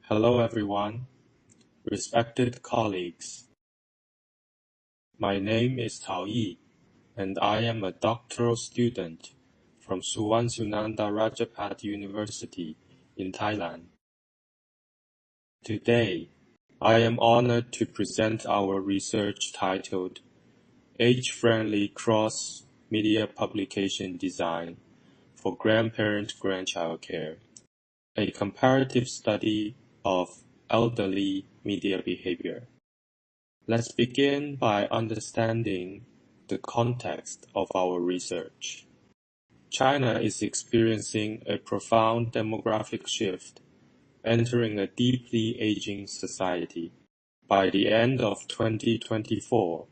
Hello everyone, respected colleagues. My name is Tao Yi, and I am a doctoral student from Suwan Sunanda Rajapat University in Thailand. Today, I am honored to present our research titled Age-Friendly Cross-Media Publication Design for Grandparent-Grandchild Care, a comparative study of elderly media behavior. Let's begin by understanding the context of our research. China is experiencing a profound demographic shift, entering a deeply aging society. By the end of 2024,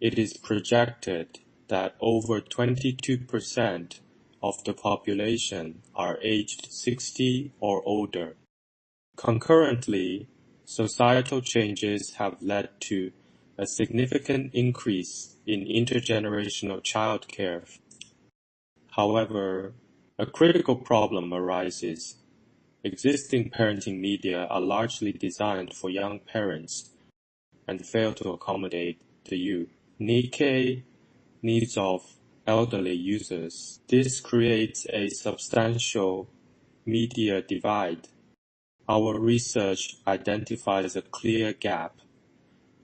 it is projected that over 22% of the population are aged 60 or older. Concurrently, societal changes have led to a significant increase in intergenerational childcare. However, a critical problem arises. Existing parenting media are largely designed for young parents and fail to accommodate the unique needs of elderly users. This creates a substantial media divide. Our research identifies a clear gap.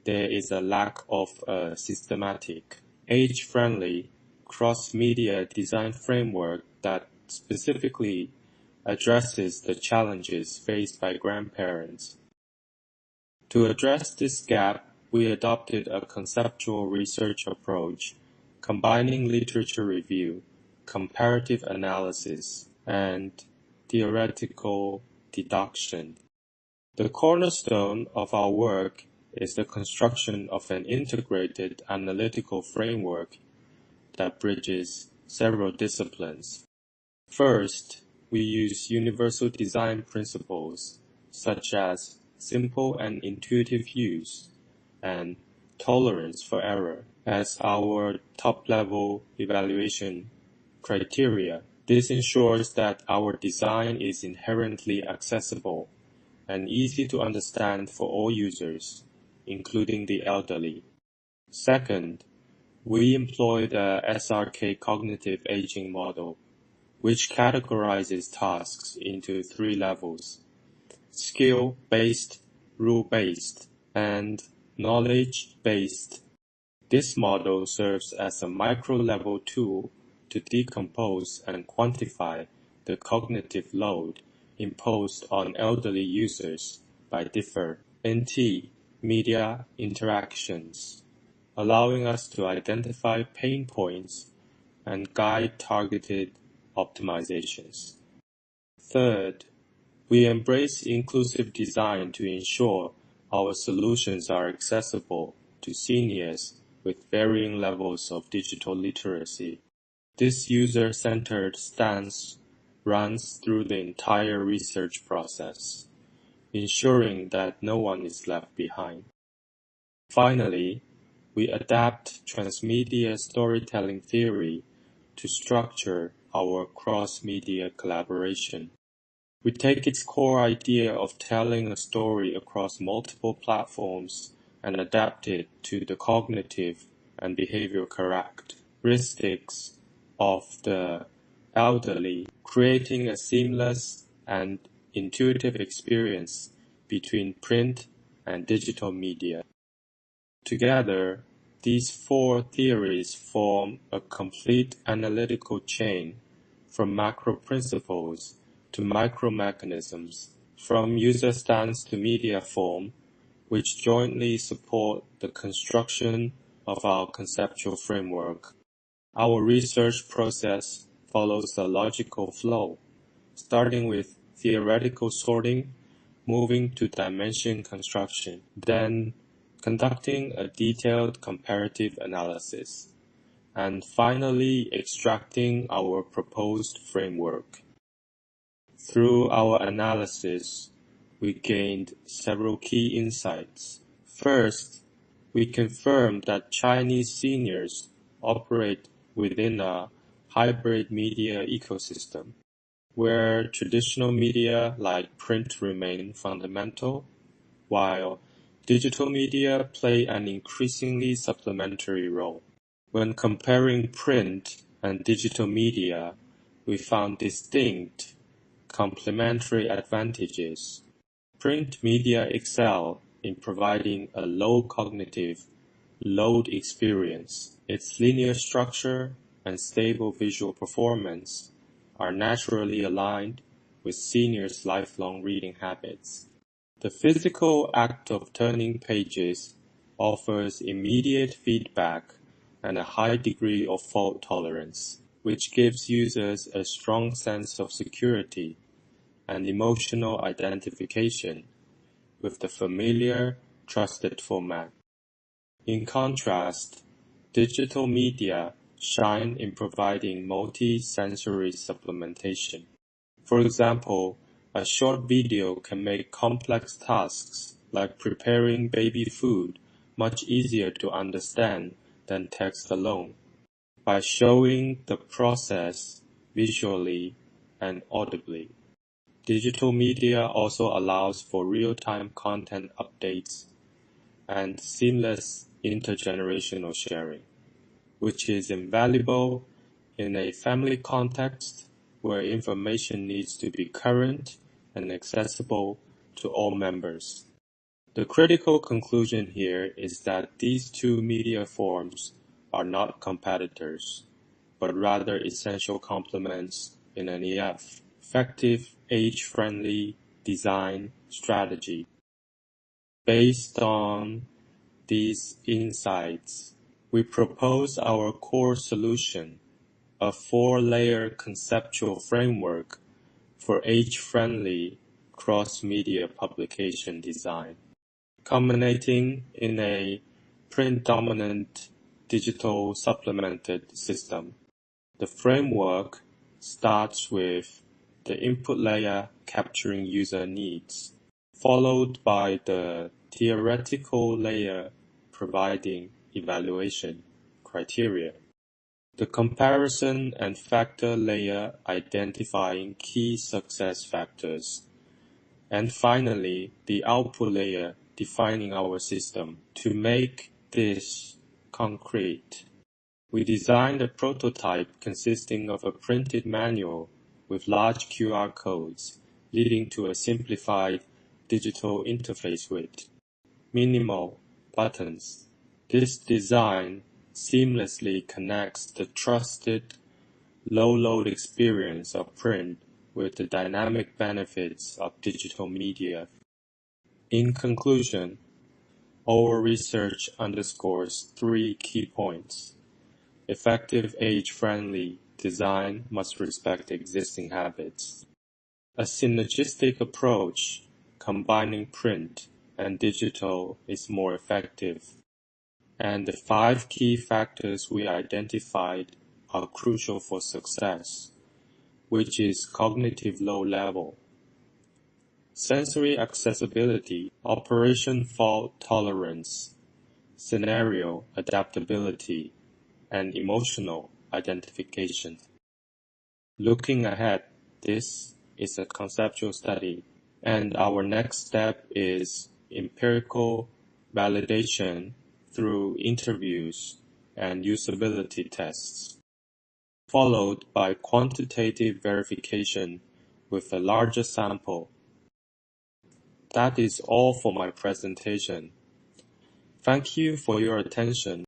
There is a lack of a systematic, age-friendly, cross-media design framework that specifically addresses the challenges faced by grandparents. To address this gap, we adopted a conceptual research approach, combining literature review, comparative analysis, and theoretical deduction. The cornerstone of our work is the construction of an integrated analytical framework that bridges several disciplines. First, we use universal design principles such as simple and intuitive use and tolerance for error as our top-level evaluation criteria. This ensures that our design is inherently accessible and easy to understand for all users, including the elderly. Second, we employ the SRK cognitive aging model, which categorizes tasks into 3 levels: skill-based, rule-based, and knowledge-based. This model serves as a micro-level tool to decompose and quantify the cognitive load imposed on elderly users by different media interactions, allowing us to identify pain points and guide targeted optimizations. Third, we embrace inclusive design to ensure our solutions are accessible to seniors with varying levels of digital literacy. This user-centered stance runs through the entire research process, ensuring that no one is left behind. Finally, we adapt transmedia storytelling theory to structure our cross-media collaboration. We take its core idea of telling a story across multiple platforms and adapt it to the cognitive and behavioral characteristics of the elderly, creating a seamless and intuitive experience between print and digital media. Together, these 4 theories form a complete analytical chain from macro principles to micro mechanisms, from user stance to media form, which jointly support the construction of our conceptual framework. Our research process follows a logical flow, starting with theoretical sorting, moving to dimension construction, then conducting a detailed comparative analysis, and finally extracting our proposed framework. Through our analysis, we gained several key insights. First, we confirmed that Chinese seniors operate within a hybrid media ecosystem, where traditional media like print remain fundamental, while digital media play an increasingly supplementary role. When comparing print and digital media, we found distinct complementary advantages. Print media excel in providing a low cognitive load experience. Its linear structure and stable visual performance are naturally aligned with seniors' lifelong reading habits. The physical act of turning pages offers immediate feedback and a high degree of fault tolerance, which gives users a strong sense of security and emotional identification with the familiar, trusted format. In contrast, digital media shine in providing multi-sensory supplementation. For example, a short video can make complex tasks like preparing baby food much easier to understand than text alone, by showing the process visually and audibly. Digital media also allows for real-time content updates and seamless intergenerational sharing, which is invaluable in a family context where information needs to be current and accessible to all members. The critical conclusion here is that these two media forms are not competitors, but rather essential complements in an effective, age-friendly design strategy. Based on these insights, we propose our core solution, a 4-layer conceptual framework for age-friendly cross-media publication design, culminating in a print-dominant digital supplemented system. The framework starts with the input layer capturing user needs, followed by the theoretical layer providing evaluation criteria, the comparison and factor layer identifying key success factors, and finally the output layer defining our system. To make this concrete, we designed a prototype consisting of a printed manual with large QR codes, leading to a simplified digital interface with minimal buttons. This design seamlessly connects the trusted low-load experience of print with the dynamic benefits of digital media. In conclusion, our research underscores 3 key points. Effective age-friendly design must respect existing habits. A synergistic approach combining print and digital is more effective. And the 5 key factors we identified are crucial for success, which is cognitive load level, sensory accessibility, operation fault tolerance, scenario adaptability, and emotional identification. Looking ahead, this is a conceptual study, and our next step is empirical validation through interviews and usability tests, followed by quantitative verification with a larger sample. That is all for my presentation. Thank you for your attention.